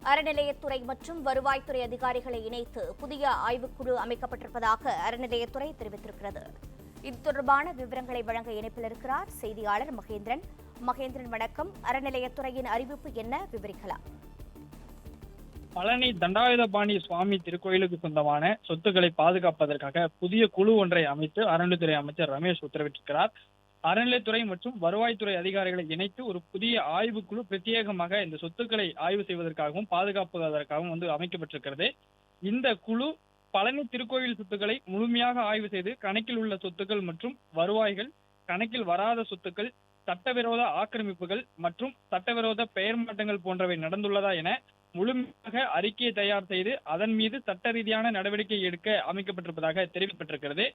அறநிலையத்துறை மற்றும் வருவாய்த்துறை அதிகாரிகளை இணைத்து புதிய ஆய்வுக்குழு அமைக்கப்பட்டிருப்பதாக அறநிலையத்துறை தெரிவித்திருக்கிறது. இது தொடர்பான விவரங்களை வழங்க இணைப்பில் இருக்கிறார் செய்தியாளர் மகேந்திரன். மகேந்திரன், வணக்கம். அறநிலையத்துறையின் அறிவிப்பு என்ன, விவரிக்கலாம்? பழனி தண்டாயுதபாணி சுவாமி திருக்கோயிலுக்கு சொந்தமான சொத்துக்களை பாதுகாப்பதற்காக புதிய குழு ஒன்றை அமைத்து அறநிலையத்துறை அமைச்சர் ரமேஷ் உத்தரவிட்டிருக்கிறார். அறநிலையத்துறை மற்றும் வருவாய்த்துறை அதிகாரிகளை இணைத்து ஒரு புதிய ஆய்வுக்குழு பிரத்யேகமாக இந்த சொத்துக்களை ஆய்வு செய்வதற்காகவும் பாதுகாப்பதற்காகவும் அமைக்கப்பட்டிருக்கிறது. இந்த குழு பழனி திருக்கோயில் சொத்துக்களை முழுமையாக ஆய்வு செய்து கணக்கில் உள்ள சொத்துக்கள் மற்றும் வருவாய்கள், கணக்கில் வராத சொத்துக்கள், சட்டவிரோத ஆக்கிரமிப்புகள் மற்றும் சட்டவிரோத பெயர் மாற்றங்கள் போன்றவை நடந்துள்ளதா என முழுமையாக அறிக்கையை தயார் செய்து அதன் மீது சட்ட ரீதியான நடவடிக்கை எடுக்க அமைக்கப்பட்டிருப்பதாக தெரிவிக்கப்பட்டிருக்கிறது.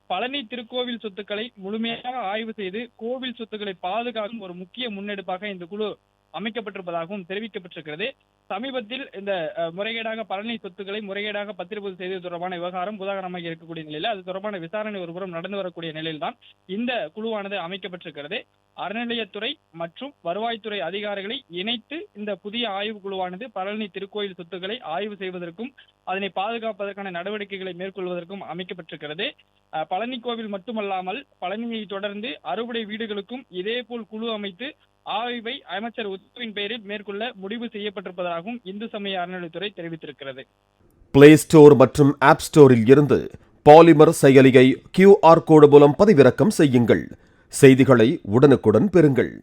பழனி திருக்கோவில் சொத்துக்களை முழுமையாக ஆய்வு செய்து கோவில் சொத்துக்களை பாதுகாக்கும் ஒரு முக்கிய முன்னெடுப்பாக இந்த குழு அமைக்கப்பட்டிருப்பதாகவும் தெரிவிக்கப்பட்டிருக்கிறது. சமீபத்தில் இந்த முறைகேடாக பழனி சொத்துக்களை முறைகேடாக பத்திரப்பதிவு செய்தது தொடர்பான விவகாரம் உதாரணமாக இருக்கக்கூடிய நிலையில் அது தொடர்பான விசாரணை ஒருபுறம் நடந்து வரக்கூடிய நிலையில்தான் இந்த குழுவானது அமைக்கப்பட்டிருக்கிறது. அறநிலையத்துறை மற்றும் வருவாய்த்துறை அதிகாரிகளை இணைத்து இந்த புதிய ஆய்வு குழுவானது பழனி திருக்கோயில் சொத்துக்களை ஆய்வு செய்வதற்கும் அதனை பாதுகாப்பதற்கான நடவடிக்கைகளை மேற்கொள்வதற்கும் அமைக்கப்பட்டிருக்கிறது. பழனி கோவில் மட்டுமல்லாமல் பழனியை தொடர்ந்து அறுபடை வீடுகளுக்கும் இதேபோல் குழு அமைத்து ஆய்வை அமைச்சர் உத்தரவின் பெயரில் மேற்கொள்ள முடிவு செய்யப்பட்டிருப்பதாகவும் இந்து சமய அறநிலையத்துறை தெரிவித்திருக்கிறது. பிளே ஸ்டோர் மற்றும் ஆப் ஸ்டோரில் இருந்து பாலிமர் செயலியை QR கோடு மூலம் பதிவிறக்கம் செய்யுங்கள். செய்திகளை உடனுக்குடன் பெறுங்கள்.